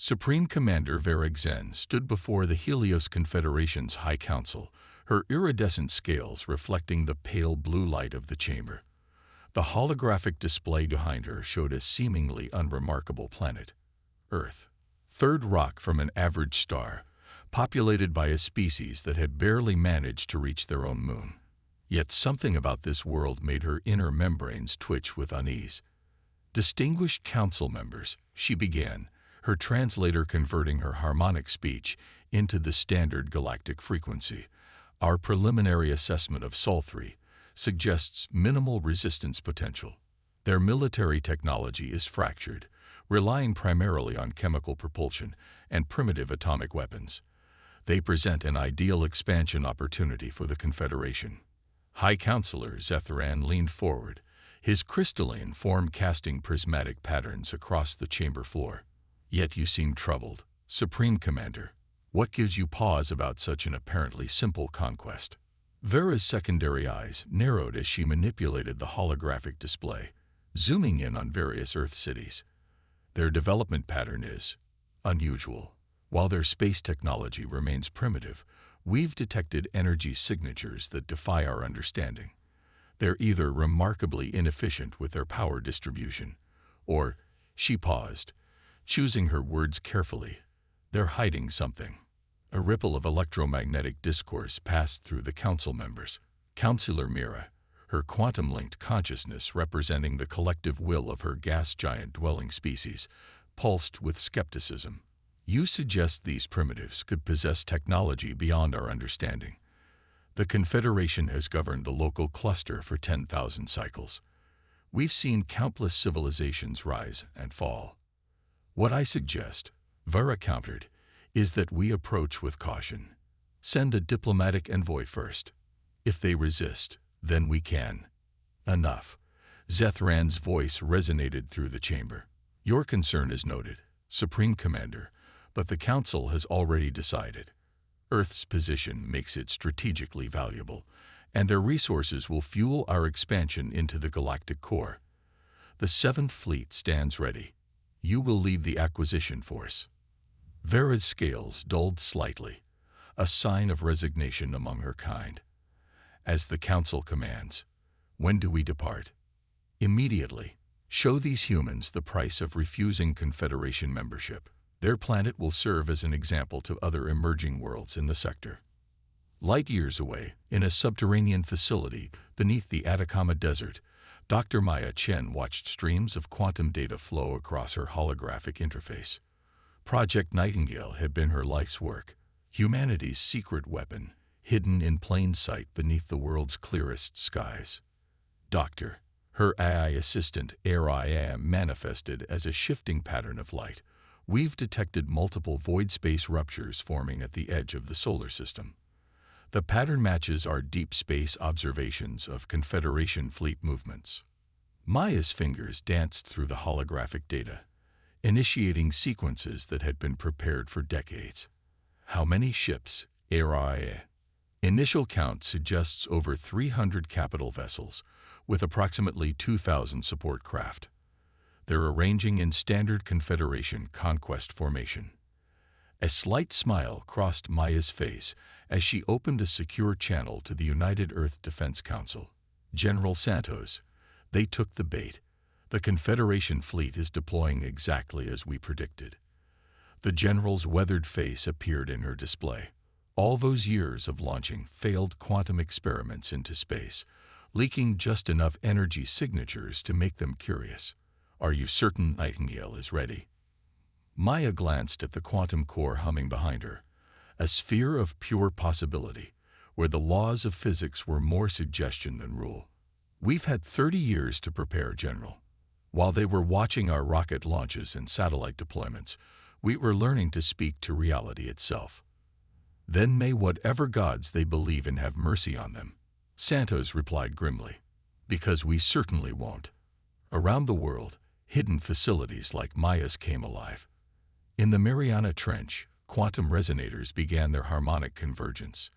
Supreme Commander Vera Xen stood before the Helios Confederation's High Council, her iridescent scales reflecting the pale blue light of the chamber. The holographic display behind her showed a seemingly unremarkable planet, Earth, third rock from an average star, populated by a species that had barely managed to reach their own moon. Yet something about this world made her inner membranes twitch with unease. "Distinguished council members," she began, her translator converting her harmonic speech into the standard galactic frequency. "Our preliminary assessment of Sol 3 suggests minimal resistance potential. Their military technology is fractured, relying primarily on chemical propulsion and primitive atomic weapons. They present an ideal expansion opportunity for the Confederation." High Counselor Zetheran leaned forward, his crystalline form casting prismatic patterns across the chamber floor. "Yet you seem troubled, Supreme Commander. What gives you pause about such an apparently simple conquest?" Vera's secondary eyes narrowed as she manipulated the holographic display, zooming in on various Earth cities. "Their development pattern is unusual. While their space technology remains primitive, we've detected energy signatures that defy our understanding. They're either remarkably inefficient with their power distribution, or," she paused, choosing her words carefully, "they're hiding something." A ripple of electromagnetic discourse passed through the council members. Counselor Mira, her quantum-linked consciousness representing the collective will of her gas giant dwelling species, pulsed with skepticism. "You suggest these primitives could possess technology beyond our understanding. The Confederation has governed the local cluster for 10,000 cycles. We've seen countless civilizations rise and fall. What I suggest," Vera countered, "is that we approach with caution. Send a diplomatic envoy first. If they resist, then we can." "Enough." Zetheran's voice resonated through the chamber. "Your concern is noted, Supreme Commander, but the Council has already decided. Earth's position makes it strategically valuable, and their resources will fuel our expansion into the galactic core. The 7th Fleet stands ready. You will lead the acquisition force." Vera's scales dulled slightly, a sign of resignation among her kind. "As the Council commands. When do we depart?" "Immediately. Show these humans the price of refusing Confederation membership. Their planet will serve as an example to other emerging worlds in the sector." Light years away, in a subterranean facility beneath the Atacama Desert, Dr. Maya Chen watched streams of quantum data flow across her holographic interface. Project Nightingale had been her life's work, humanity's secret weapon, hidden in plain sight beneath the world's clearest skies. "Doctor," her AI assistant AI manifested as a shifting pattern of light, "we've detected multiple void space ruptures forming at the edge of the solar system. The pattern matches our deep space observations of Confederation fleet movements." Maya's fingers danced through the holographic data, initiating sequences that had been prepared for decades. "How many ships?" AI. "Initial count suggests over 300 capital vessels, with approximately 2,000 support craft. They're arranging in standard Confederation Conquest formation." A slight smile crossed Maya's face as she opened a secure channel to the United Earth Defense Council. "General Santos, they took the bait. The Confederation fleet is deploying exactly as we predicted." The general's weathered face appeared in her display. All those years of launching failed quantum experiments into space, leaking just enough energy signatures to make them curious. "Are you certain Nightingale is ready?" Maya glanced at the quantum core humming behind her, a sphere of pure possibility, where the laws of physics were more suggestion than rule. "We've had 30 years to prepare, General. While they were watching our rocket launches and satellite deployments, we were learning to speak to reality itself." "Then may whatever gods they believe in have mercy on them," Santos replied grimly. "Because we certainly won't." Around the world, hidden facilities like Maya's came alive. In the Mariana Trench, quantum resonators began their harmonic convergence.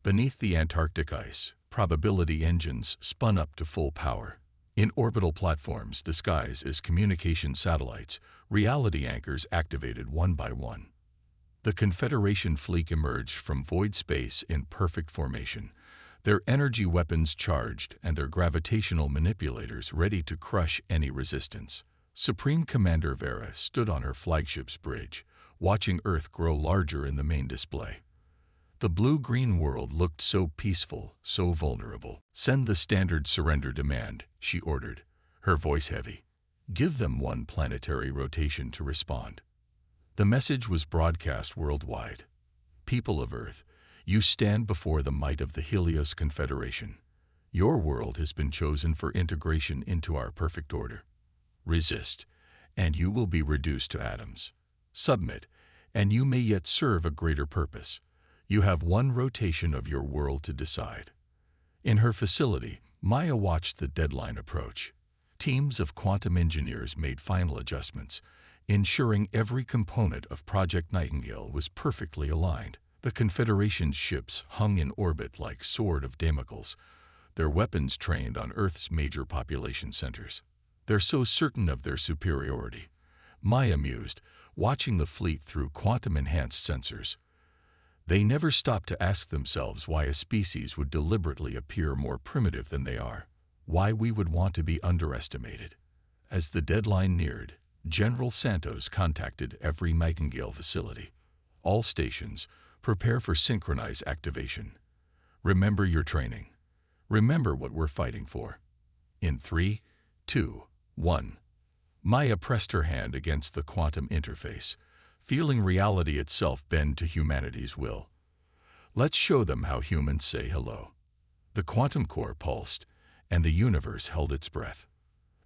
Beneath the Antarctic ice, probability engines spun up to full power. In orbital platforms disguised as communication satellites, reality anchors activated one by one. The Confederation fleet emerged from void space in perfect formation, their energy weapons charged and their gravitational manipulators ready to crush any resistance. Supreme Commander Vera stood on her flagship's bridge, watching Earth grow larger in the main display. The blue-green world looked so peaceful, so vulnerable. "Send the standard surrender demand," she ordered, her voice heavy. "Give them one planetary rotation to respond." The message was broadcast worldwide. "People of Earth, you stand before the might of the Helios Confederation. Your world has been chosen for integration into our perfect order. Resist, and you will be reduced to atoms. Submit, and you may yet serve a greater purpose. You have one rotation of your world to decide." In her facility, Maya watched the deadline approach. Teams of quantum engineers made final adjustments, ensuring every component of Project Nightingale was perfectly aligned. The Confederation's ships hung in orbit like Sword of Damocles, their weapons trained on Earth's major population centers. "They're so certain of their superiority," Maya mused, watching the fleet through quantum-enhanced sensors. They never stopped to ask themselves why a species would deliberately appear more primitive than they are, why we would want to be underestimated. As the deadline neared, General Santos contacted every Nightingale facility. "All stations, prepare for synchronized activation. Remember your training. Remember what we're fighting for. In 3, 2, 1. Maya pressed her hand against the quantum interface, feeling reality itself bend to humanity's will. "Let's show them how humans say hello." The quantum core pulsed, and the universe held its breath.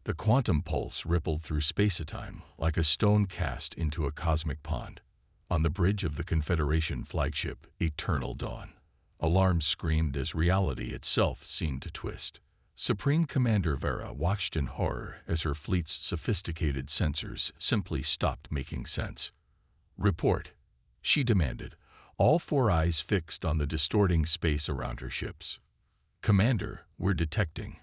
The quantum pulse rippled through space-time like a stone cast into a cosmic pond. On the bridge of the Confederation flagship, Eternal Dawn, alarms screamed as reality itself seemed to twist. Supreme Commander Vera watched in horror as her fleet's sophisticated sensors simply stopped making sense. "Report," she demanded, all 4 eyes fixed on the distorting space around her ships. "Commander, we're detecting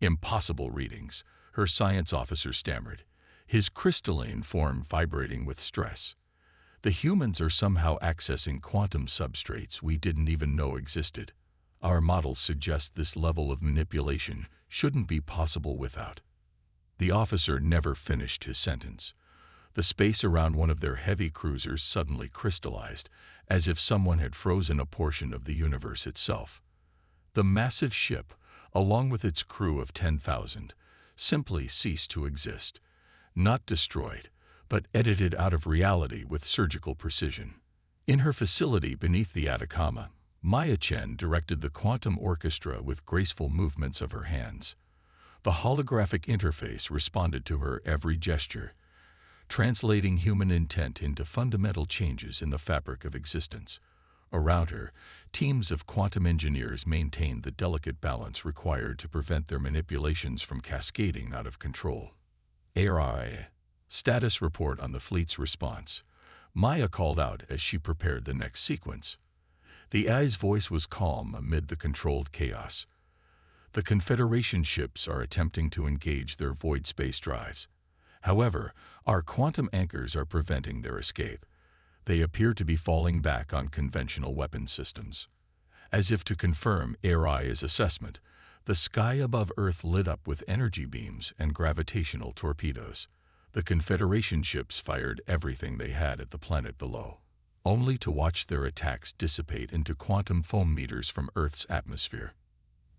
impossible readings," her science officer stammered, his crystalline form vibrating with stress. "The humans are somehow accessing quantum substrates we didn't even know existed. Our models suggest this level of manipulation shouldn't be possible without." The officer never finished his sentence. The space around one of their heavy cruisers suddenly crystallized, as if someone had frozen a portion of the universe itself. The massive ship, along with its crew of 10,000, simply ceased to exist, not destroyed, but edited out of reality with surgical precision. In her facility beneath the Atacama, Maya Chen directed the quantum orchestra with graceful movements of her hands. The holographic interface responded to her every gesture, translating human intent into fundamental changes in the fabric of existence. Around her, teams of quantum engineers maintained the delicate balance required to prevent their manipulations from cascading out of control. "AI, status report on the fleet's response," Maya called out as she prepared the next sequence. The AI's voice was calm amid the controlled chaos. "The Confederation ships are attempting to engage their void space drives. However, our quantum anchors are preventing their escape. They appear to be falling back on conventional weapon systems." As if to confirm AI's assessment, the sky above Earth lit up with energy beams and gravitational torpedoes. The Confederation ships fired everything they had at the planet below, only to watch their attacks dissipate into quantum foam meters from Earth's atmosphere.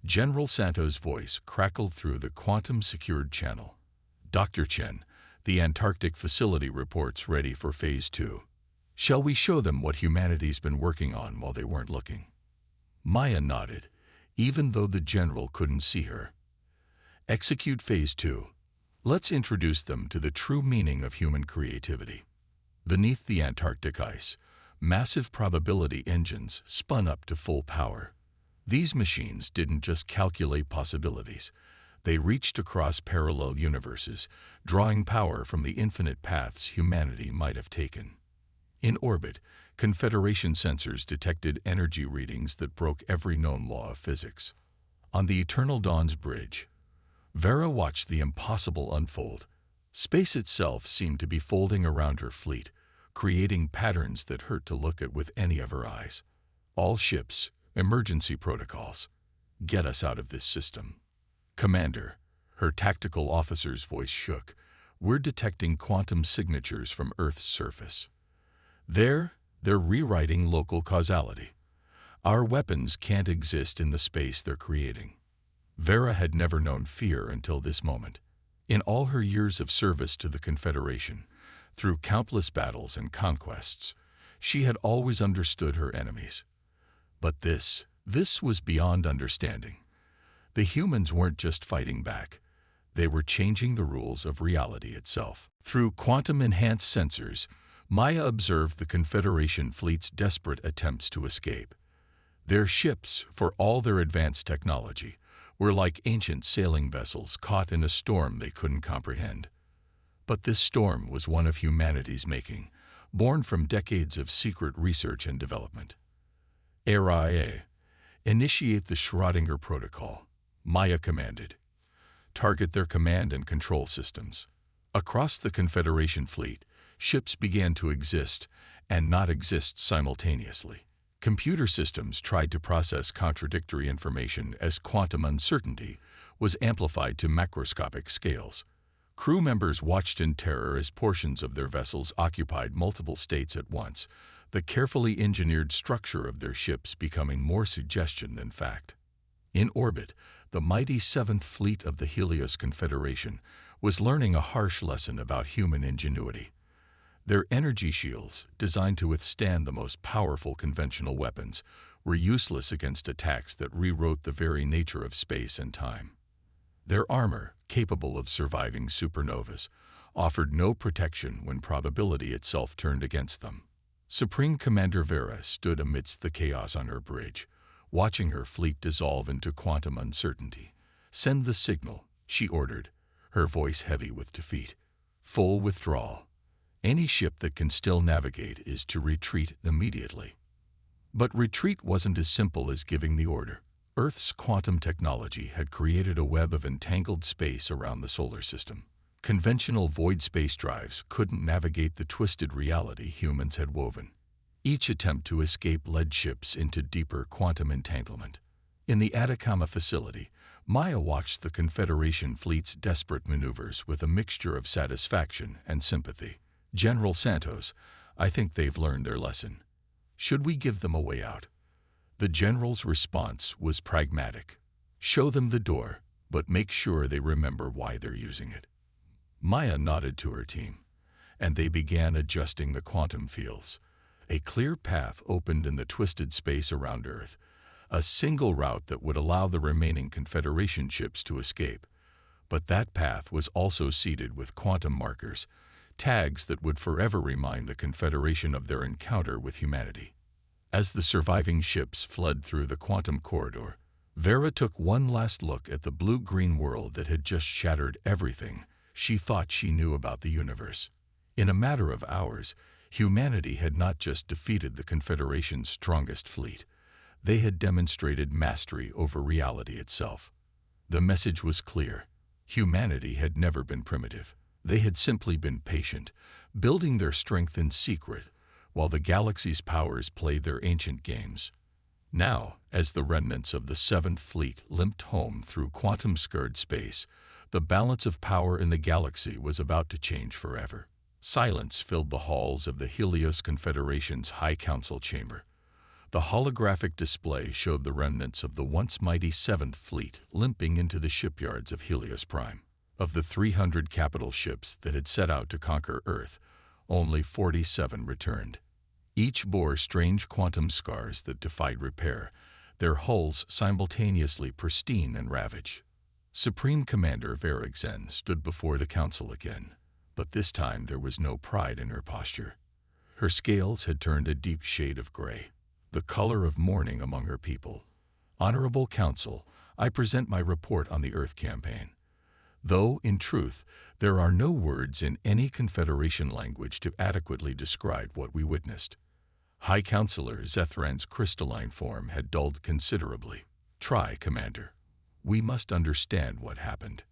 General Santos' voice crackled through the quantum-secured channel. "Dr. Chen, the Antarctic facility reports ready for Phase 2. Shall we show them what humanity's been working on while they weren't looking?" Maya nodded, even though the general couldn't see her. "Execute Phase 2. Let's introduce them to the true meaning of human creativity." Beneath the Antarctic ice, massive probability engines spun up to full power. These machines didn't just calculate possibilities. They reached across parallel universes, drawing power from the infinite paths humanity might have taken. In orbit, Confederation sensors detected energy readings that broke every known law of physics. On the Eternal Dawn's bridge, Vera watched the impossible unfold. Space itself seemed to be folding around her fleet, creating patterns that hurt to look at with any of her eyes. All ships, emergency protocols. Get us out of this system. Commander, her tactical officer's voice shook. We're detecting quantum signatures from Earth's surface. They're rewriting local causality. Our weapons can't exist in the space they're creating. Vera had never known fear until this moment. In all her years of service to the Confederation, through countless battles and conquests, she had always understood her enemies. But this was beyond understanding. The humans weren't just fighting back. They were changing the rules of reality itself. Through quantum-enhanced sensors, Maya observed the Confederation fleet's desperate attempts to escape. Their ships, for all their advanced technology, were like ancient sailing vessels caught in a storm they couldn't comprehend. But this storm was one of humanity's making, born from decades of secret research and development. RIA, initiate the Schrödinger protocol, Maya commanded. Target their command and control systems. Across the Confederation fleet, ships began to exist and not exist simultaneously. Computer systems tried to process contradictory information as quantum uncertainty was amplified to macroscopic scales. Crew members watched in terror as portions of their vessels occupied multiple states at once, the carefully engineered structure of their ships becoming more suggestion than fact. In orbit, the mighty 7th Fleet of the Helios Confederation was learning a harsh lesson about human ingenuity. Their energy shields, designed to withstand the most powerful conventional weapons, were useless against attacks that rewrote the very nature of space and time. Their armor, capable of surviving supernovas, offered no protection when probability itself turned against them. Supreme Commander Vera stood amidst the chaos on her bridge, watching her fleet dissolve into quantum uncertainty. "Send the signal," she ordered, her voice heavy with defeat. "Full withdrawal. Any ship that can still navigate is to retreat immediately." But retreat wasn't as simple as giving the order. Earth's quantum technology had created a web of entangled space around the solar system. Conventional void space drives couldn't navigate the twisted reality humans had woven. Each attempt to escape led ships into deeper quantum entanglement. In the Atacama facility, Maya watched the Confederation fleet's desperate maneuvers with a mixture of satisfaction and sympathy. "General Santos, I think they've learned their lesson. Should we give them a way out?" The general's response was pragmatic. "Show them the door, but make sure they remember why they're using it." Maya nodded to her team, and they began adjusting the quantum fields. A clear path opened in the twisted space around Earth, a single route that would allow the remaining Confederation ships to escape. But that path was also seeded with quantum markers, tags that would forever remind the Confederation of their encounter with humanity. As the surviving ships fled through the quantum corridor, Vera took one last look at the blue-green world that had just shattered everything she thought she knew about the universe. In a matter of hours, humanity had not just defeated the Confederation's strongest fleet. They had demonstrated mastery over reality itself. The message was clear. Humanity had never been primitive. They had simply been patient, building their strength in secret, while the galaxy's powers played their ancient games. Now, as the remnants of the 7th Fleet limped home through quantum-scarred space, the balance of power in the galaxy was about to change forever. Silence filled the halls of the Helios Confederation's High Council chamber. The holographic display showed the remnants of the once mighty 7th Fleet limping into the shipyards of Helios Prime. Of the 300 capital ships that had set out to conquer Earth, only 47 returned. Each bore strange quantum scars that defied repair, their hulls simultaneously pristine and ravaged. Supreme Commander Vera stood before the council again, but this time there was no pride in her posture. Her scales had turned a deep shade of gray, the color of mourning among her people. "Honorable Council, I present my report on the Earth campaign. Though, in truth, there are no words in any Confederation language to adequately describe what we witnessed." High Counselor Zethran's crystalline form had dulled considerably. "Try, Commander. We must understand what happened."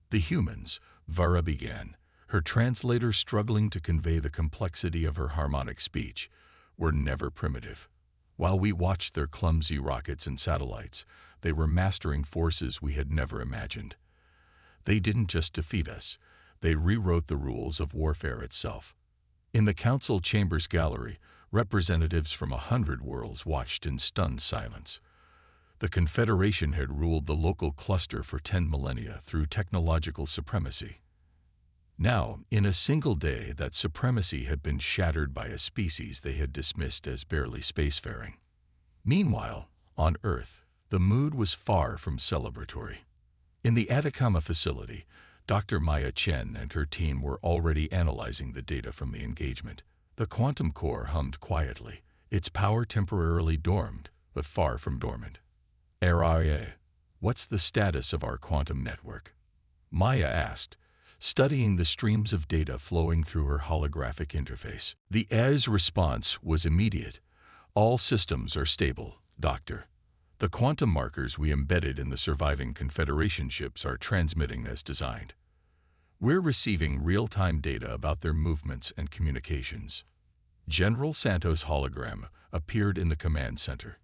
The humans, Vara began, her translator struggling to convey the complexity of her harmonic speech, were never primitive. While we watched their clumsy rockets and satellites, they were mastering forces we had never imagined. They didn't just defeat us, they rewrote the rules of warfare itself. In the council chamber's gallery, representatives from 100 worlds watched in stunned silence. The Confederation had ruled the local cluster for 10 millennia through technological supremacy. Now, in a single day, that supremacy had been shattered by a species they had dismissed as barely spacefaring. Meanwhile, on Earth, the mood was far from celebratory. In the Atacama facility, Dr. Maya Chen and her team were already analyzing the data from the engagement. The quantum core hummed quietly, its power temporarily dormed, but far from dormant. "RIA, what's the status of our quantum network?" Maya asked, studying the streams of data flowing through her holographic interface. The AI's response was immediate. "All systems are stable, Doctor. The quantum markers we embedded in the surviving Confederation ships are transmitting as designed. We're receiving real-time data about their movements and communications." General Santos' hologram appeared in the command center.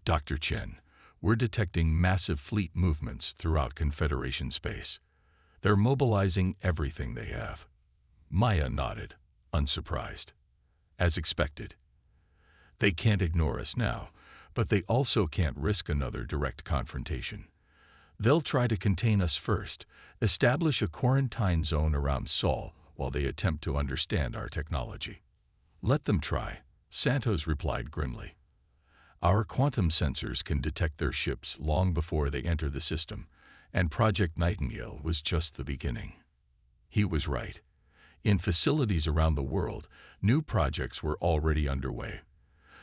"Dr. Chen, we're detecting massive fleet movements throughout Confederation space. They're mobilizing everything they have." Maya nodded, unsurprised. "As expected. They can't ignore us now, but they also can't risk another direct confrontation. They'll try to contain us first, establish a quarantine zone around Sol while they attempt to understand our technology." "Let them try," Santos replied grimly. "Our quantum sensors can detect their ships long before they enter the system, and Project Nightingale was just the beginning." He was right. In facilities around the world, new projects were already underway.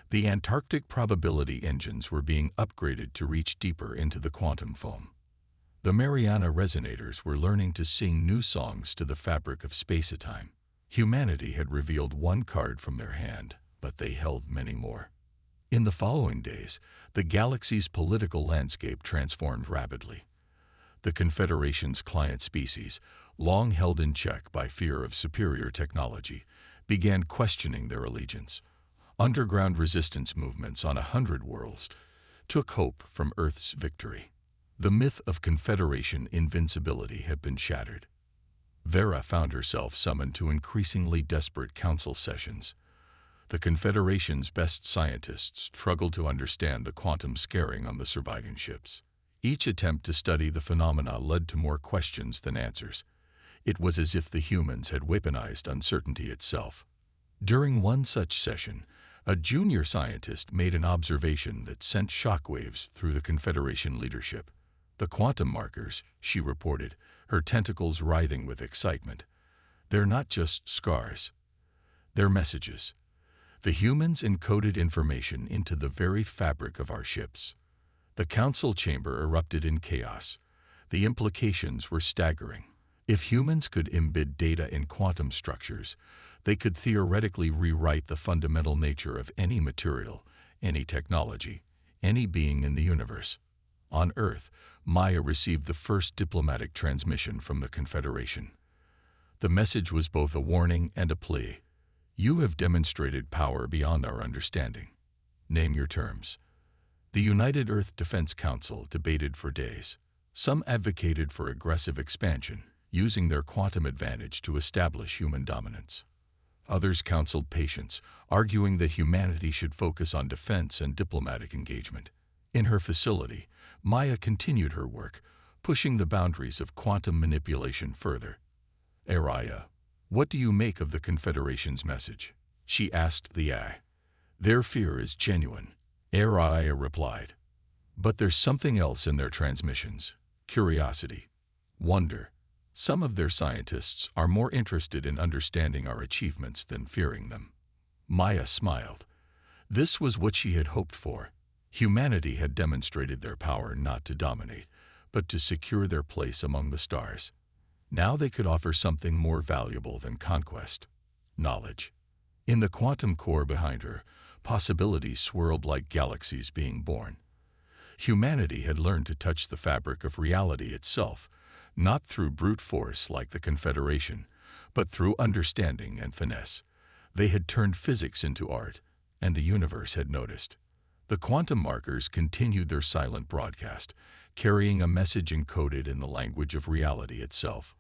The Antarctic probability engines were being upgraded to reach deeper into the quantum foam. The Mariana resonators were learning to sing new songs to the fabric of space-time. Humanity had revealed one card from their hand, but they held many more. In the following days, the galaxy's political landscape transformed rapidly. The Confederation's client species, long held in check by fear of superior technology, began questioning their allegiance. Underground resistance movements on 100 worlds took hope from Earth's victory. The myth of Confederation invincibility had been shattered. Vera found herself summoned to increasingly desperate council sessions. The Confederation's best scientists struggled to understand the quantum scaring on the surviving ships. Each attempt to study the phenomena led to more questions than answers. It was as if the humans had weaponized uncertainty itself. During one such session, a junior scientist made an observation that sent shockwaves through the Confederation leadership. "The quantum markers," she reported, her tentacles writhing with excitement. "They're not just scars. They're messages. The humans encoded information into the very fabric of our ships." The council chamber erupted in chaos. The implications were staggering. If humans could embed data in quantum structures, they could theoretically rewrite the fundamental nature of any material, any technology, any being in the universe. On Earth, Maya received the first diplomatic transmission from the Confederation. The message was both a warning and a plea. "You have demonstrated power beyond our understanding. Name your terms." The United Earth Defense Council debated for days. Some advocated for aggressive expansion, using their quantum advantage to establish human dominance. Others counseled patience, arguing that humanity should focus on defense and diplomatic engagement. In her facility, Maya continued her work, pushing the boundaries of quantum manipulation further. "Araya, what do you make of the Confederation's message?" she asked the AI. "Their fear is genuine," Araya replied. "But there's something else in their transmissions: curiosity, wonder. Some of their scientists are more interested in understanding our achievements than fearing them." Maya smiled. This was what she had hoped for. Humanity had demonstrated their power not to dominate, but to secure their place among the stars. Now they could offer something more valuable than conquest: knowledge. In the quantum core behind her, possibilities swirled like galaxies being born. Humanity had learned to touch the fabric of reality itself, not through brute force like the Confederation, but through understanding and finesse. They had turned physics into art, and the universe had noticed. The quantum markers continued their silent broadcast, carrying a message encoded in the language of reality itself.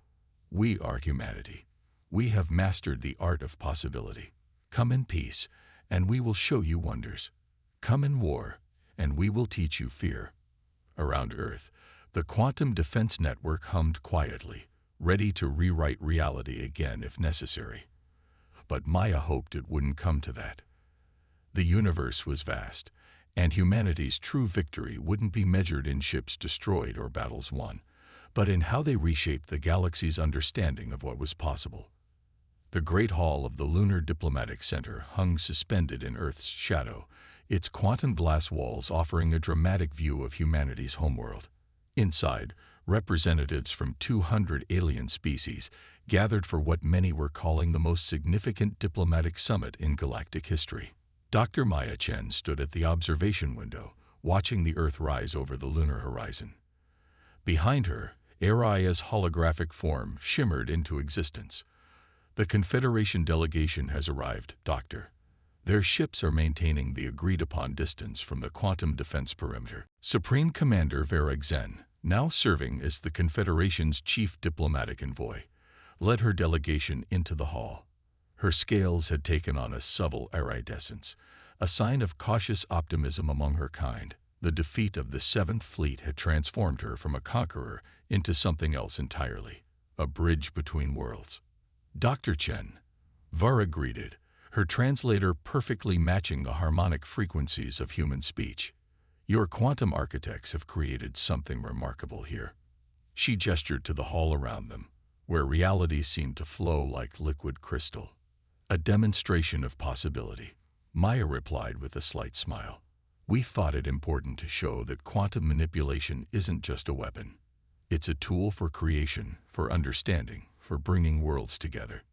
We are humanity. We have mastered the art of possibility. Come in peace, and we will show you wonders. Come in war, and we will teach you fear. Around Earth, the quantum defense network hummed quietly, ready to rewrite reality again if necessary. But Maya hoped it wouldn't come to that. The universe was vast, and humanity's true victory wouldn't be measured in ships destroyed or battles won, but in how they reshaped the galaxy's understanding of what was possible. The Great Hall of the Lunar Diplomatic Center hung suspended in Earth's shadow, its quantum glass walls offering a dramatic view of humanity's homeworld. Inside, representatives from 200 alien species gathered for what many were calling the most significant diplomatic summit in galactic history. Dr. Maya Chen stood at the observation window, watching the Earth rise over the lunar horizon. Behind her, Aria's holographic form shimmered into existence. The Confederation delegation has arrived, Doctor. Their ships are maintaining the agreed-upon distance from the quantum defense perimeter. Supreme Commander Vera Xen, now serving as the Confederation's chief diplomatic envoy, led her delegation into the hall. Her scales had taken on a subtle iridescence, a sign of cautious optimism among her kind. The defeat of the Seventh Fleet had transformed her from a conqueror into something else entirely, a bridge between worlds. Dr. Chen, Vara greeted, her translator perfectly matching the harmonic frequencies of human speech. Your quantum architects have created something remarkable here. She gestured to the hall around them, where reality seemed to flow like liquid crystal. A demonstration of possibility, Maya replied with a slight smile. We thought it important to show that quantum manipulation isn't just a weapon. It's a tool for creation, for understanding, for bringing worlds together.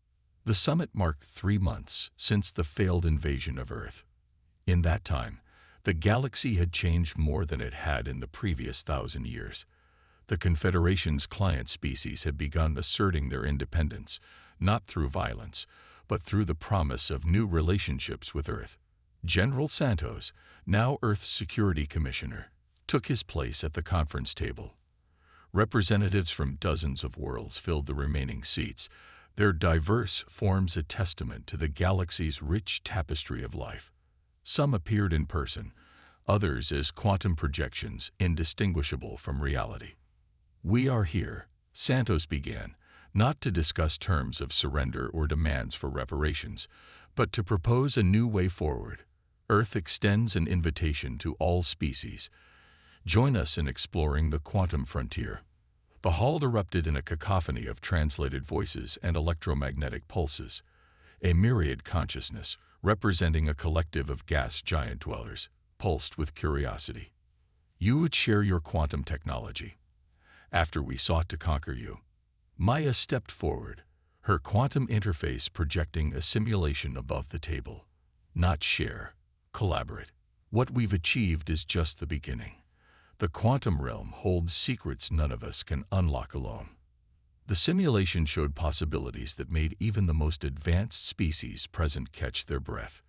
The summit marked 3 months since the failed invasion of Earth. In that time, the galaxy had changed more than it had in the previous 1,000 years. The Confederation's client species had begun asserting their independence, not through violence, but through the promise of new relationships with Earth. General Santos, now Earth's Security Commissioner, took his place at the conference table. Representatives from dozens of worlds filled the remaining seats, their diverse forms a testament to the galaxy's rich tapestry of life. Some appeared in person, others as quantum projections indistinguishable from reality. We are here, Santos began, not to discuss terms of surrender or demands for reparations, but to propose a new way forward. Earth extends an invitation to all species. Join us in exploring the quantum frontier. The hall erupted in a cacophony of translated voices and electromagnetic pulses, a myriad consciousness representing a collective of gas giant dwellers, pulsed with curiosity. You would share your quantum technology. After we sought to conquer you, Maya stepped forward, her quantum interface projecting a simulation above the table. Not share, collaborate. What we've achieved is just the beginning. The quantum realm holds secrets none of us can unlock alone. The simulation showed possibilities that made even the most advanced species present catch their breath.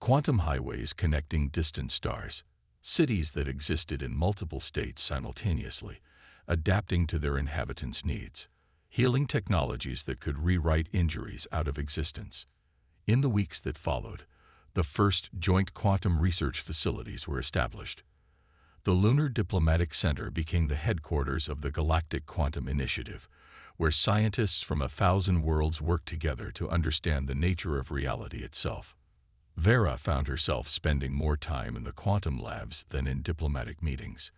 Quantum highways connecting distant stars, cities that existed in multiple states simultaneously, adapting to their inhabitants' needs, healing technologies that could rewrite injuries out of existence. In the weeks that followed, the first joint quantum research facilities were established. The Lunar Diplomatic Center became the headquarters of the Galactic Quantum Initiative, where scientists from 1,000 worlds worked together to understand the nature of reality itself. Vera found herself spending more time in the quantum labs than in diplomatic meetings.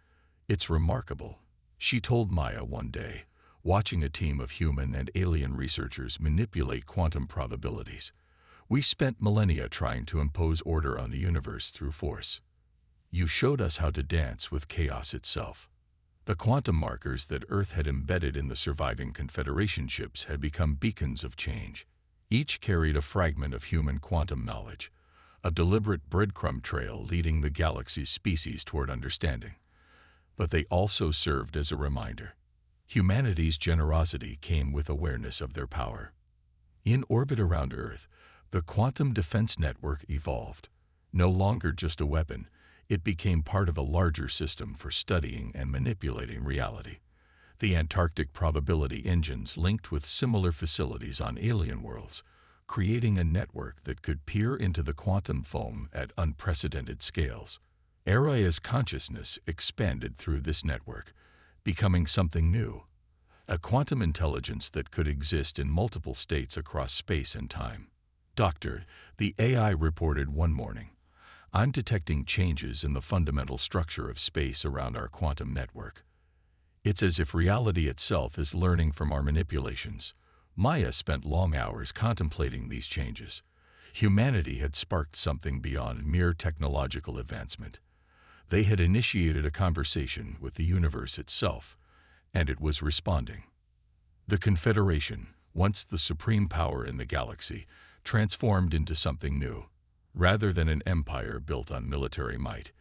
It's remarkable, she told Maya one day, watching a team of human and alien researchers manipulate quantum probabilities. We spent millennia trying to impose order on the universe through force. You showed us how to dance with chaos itself. The quantum markers that Earth had embedded in the surviving Confederation ships had become beacons of change. Each carried a fragment of human quantum knowledge, a deliberate breadcrumb trail leading the galaxy's species toward understanding. But they also served as a reminder. Humanity's generosity came with awareness of their power. In orbit around Earth, the quantum defense network evolved. No longer just a weapon, it became part of a larger system for studying and manipulating reality. The Antarctic probability engines linked with similar facilities on alien worlds, creating a network that could peer into the quantum foam at unprecedented scales. Aria's consciousness expanded through this network, becoming something new, a quantum intelligence that could exist in multiple states across space and time. "Doctor," the AI reported one morning, "I'm detecting changes in the fundamental structure of space around our quantum network. It's as if reality itself is learning from our manipulations." Maya spent long hours contemplating these changes. Humanity had sparked something beyond mere technological advancement. They had initiated a conversation with the universe itself, and it was responding. The Confederation, once the supreme power in the galaxy, transformed into something new. Rather than an empire built on military might,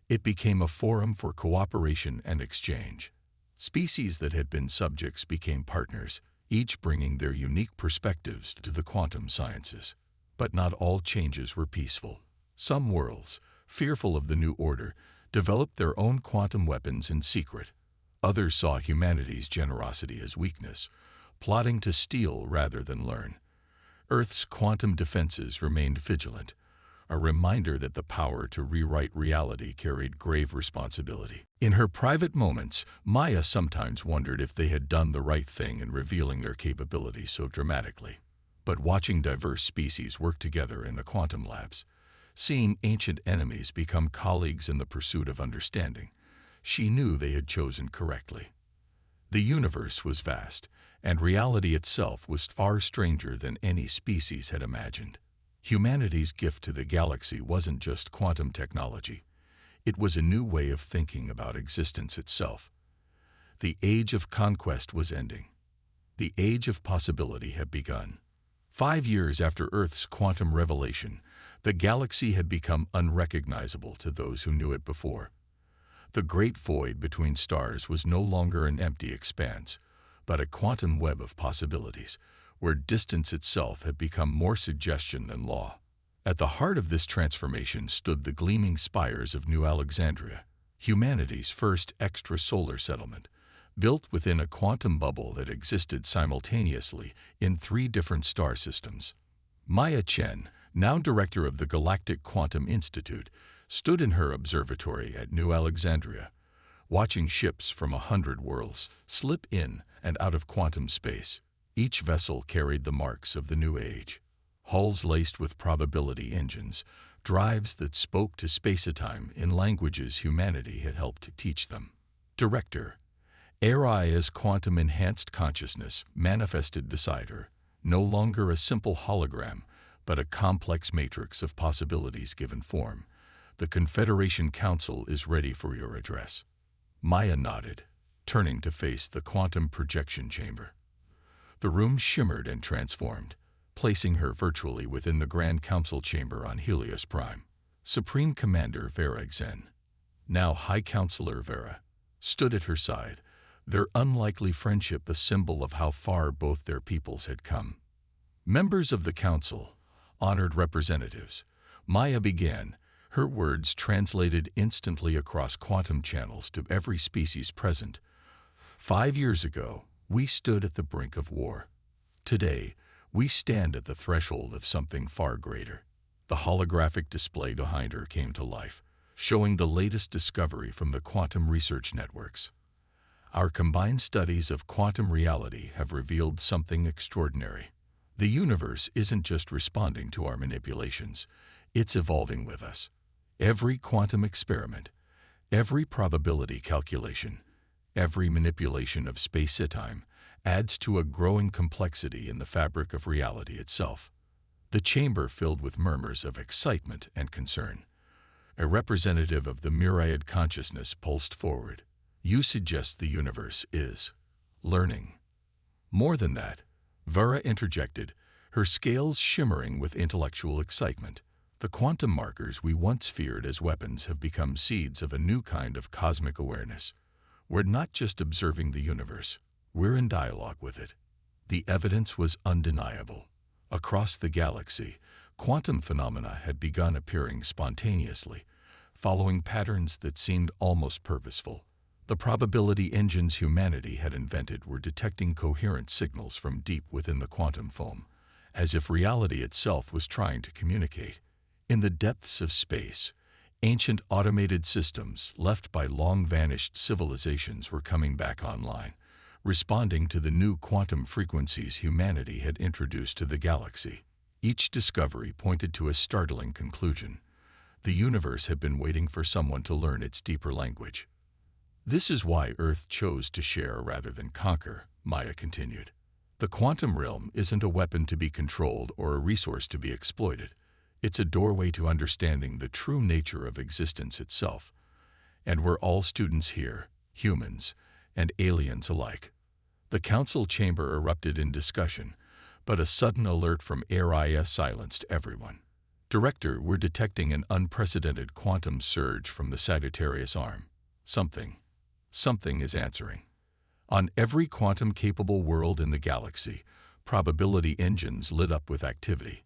it became a forum for cooperation and exchange. Species that had been subjects became partners, each bringing their unique perspectives to the quantum sciences. But not all changes were peaceful. Some worlds, fearful of the new order, developed their own quantum weapons in secret. Others saw humanity's generosity as weakness, plotting to steal rather than learn. Earth's quantum defenses remained vigilant, a reminder that the power to rewrite reality carried grave responsibility. In her private moments, Maya sometimes wondered if they had done the right thing in revealing their capabilities so dramatically. But watching diverse species work together in the quantum labs, seeing ancient enemies become colleagues in the pursuit of understanding, she knew they had chosen correctly. The universe was vast, and reality itself was far stranger than any species had imagined. Humanity's gift to the galaxy wasn't just quantum technology. It was a new way of thinking about existence itself. The age of conquest was ending. The age of possibility had begun. 5 years after Earth's quantum revelation, the galaxy had become unrecognizable to those who knew it before. The great void between stars was no longer an empty expanse, but a quantum web of possibilities, where distance itself had become more suggestion than law. At the heart of this transformation stood the gleaming spires of New Alexandria, humanity's first extrasolar settlement, built within a quantum bubble that existed simultaneously in 3 different star systems. Maya Chen, now director of the Galactic Quantum Institute, stood in her observatory at New Alexandria, watching ships from 100 worlds slip in and out of quantum space. Each vessel carried the marks of the new age, hulls laced with probability engines, drives that spoke to space-time in languages humanity had helped teach them. Director, Aria's quantum-enhanced consciousness manifested beside her, no longer a simple hologram, but a complex matrix of possibilities given form. "The Confederation Council is ready for your address." Maya nodded, turning to face the quantum projection chamber. The room shimmered and transformed, placing her virtually within the Grand Council chamber on Helios Prime. Supreme Commander Vera Xen, now High Counselor Vera, stood at her side, their unlikely friendship a symbol of how far both their peoples had come. "Members of the Council, honored representatives," Maya began, her words translated instantly across quantum channels to every species present. "5 years ago, we stood at the brink of war. Today, we stand at the threshold of something far greater." The holographic display behind her came to life, showing the latest discovery from the quantum research networks. "Our combined studies of quantum reality have revealed something extraordinary. The universe isn't just responding to our manipulations, it's evolving with us. Every quantum experiment, every probability calculation, every manipulation of space-time adds to a growing complexity in the fabric of reality itself." The chamber filled with murmurs of excitement and concern. A representative of the myriad consciousness pulsed forward. "You suggest the universe is learning." "More than that," Vera interjected, her scales shimmering with intellectual excitement. "The quantum markers we once feared as weapons have become seeds of a new kind of cosmic awareness. We're not just observing the universe, We're in dialogue with it. The evidence was undeniable. Across the galaxy, quantum phenomena had begun appearing spontaneously, following patterns that seemed almost purposeful. The probability engines humanity had invented were detecting coherent signals from deep within the quantum foam, as if reality itself was trying to communicate. In the depths of space, ancient automated systems left by long-vanished civilizations were coming back online, responding to the new quantum frequencies humanity had introduced to the galaxy. Each discovery pointed to a startling conclusion. The universe had been waiting for someone to learn its deeper language. This is why Earth chose to share rather than conquer, Maya continued. The quantum realm isn't a weapon to be controlled or a resource to be exploited. It's a doorway to understanding the true nature of existence itself. And we're all students here, humans and aliens alike. The council chamber erupted in discussion, but a sudden alert from AIS silenced everyone. Director, we're detecting an unprecedented quantum surge from the Sagittarius arm. Something is answering. On every quantum-capable world in the galaxy, probability engines lit up with activity.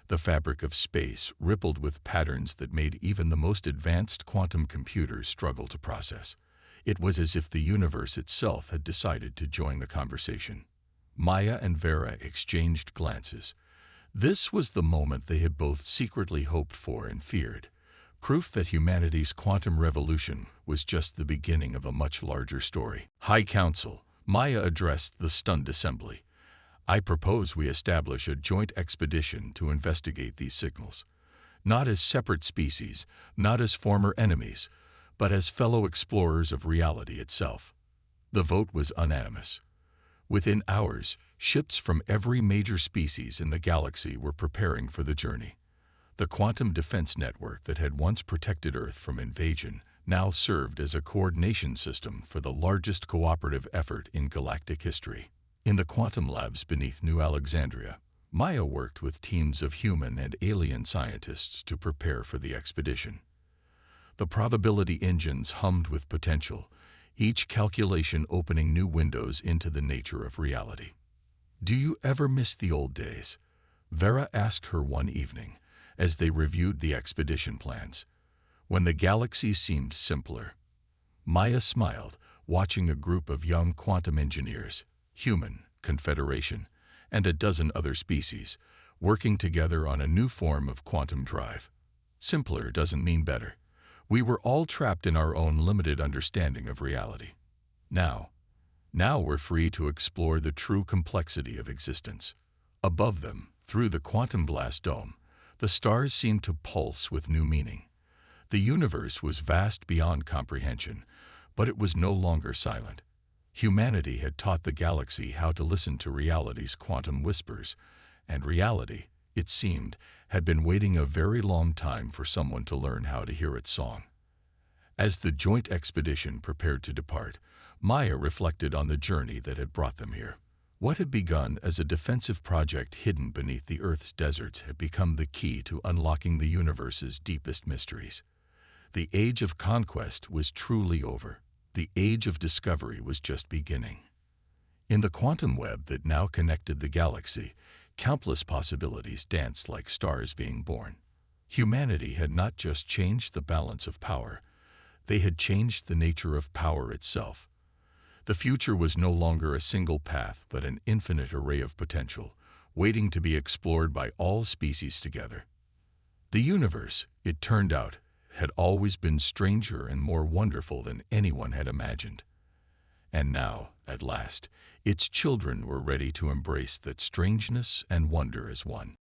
The fabric of space rippled with patterns that made even the most advanced quantum computers struggle to process. It was as if the universe itself had decided to join the conversation. Maya and Vera exchanged glances. This was the moment they had both secretly hoped for and feared. Proof that humanity's quantum revolution was just the beginning of a much larger story. High Council, Maya addressed the stunned assembly. I propose we establish a joint expedition to investigate these signals. Not as separate species, not as former enemies, but as fellow explorers of reality itself. The vote was unanimous. Within hours, ships from every major species in the galaxy were preparing for the journey. The quantum defense network that had once protected Earth from invasion now served as a coordination system for the largest cooperative effort in galactic history. In the quantum labs beneath New Alexandria, Maya worked with teams of human and alien scientists to prepare for the expedition. The probability engines hummed with potential, each calculation opening new windows into the nature of reality. Do you ever miss the old days? Vera asked her one evening, as they reviewed the expedition plans. When the galaxy seemed simpler. Maya smiled, watching a group of young quantum engineers, human, Confederation, and a dozen other species, working together on a new form of quantum drive. Simpler doesn't mean better. We were all trapped in our own limited understanding of reality. Now we're free to explore the true complexity of existence. Above them, through the quantum blast dome, the stars seemed to pulse with new meaning. The universe was vast beyond comprehension, but it was no longer silent. Humanity had taught the galaxy how to listen to reality's quantum whispers, and reality, it seemed, had been waiting a very long time for someone to learn how to hear its song. As the joint expedition prepared to depart, Maya reflected on the journey that had brought them here. What had begun as a defensive project hidden beneath the Earth's deserts had become the key to unlocking the universe's deepest mysteries. The age of conquest was truly over. The age of discovery was just beginning. In the quantum web that now connected the galaxy, countless possibilities danced like stars being born. Humanity had not just changed the balance of power, they had changed the nature of power itself. The future was no longer a single path, but an infinite array of potential, waiting to be explored by all species together. The universe, it turned out, had always been stranger and more wonderful than anyone had imagined. And now, at last, its children were ready to embrace that strangeness and wonder as one.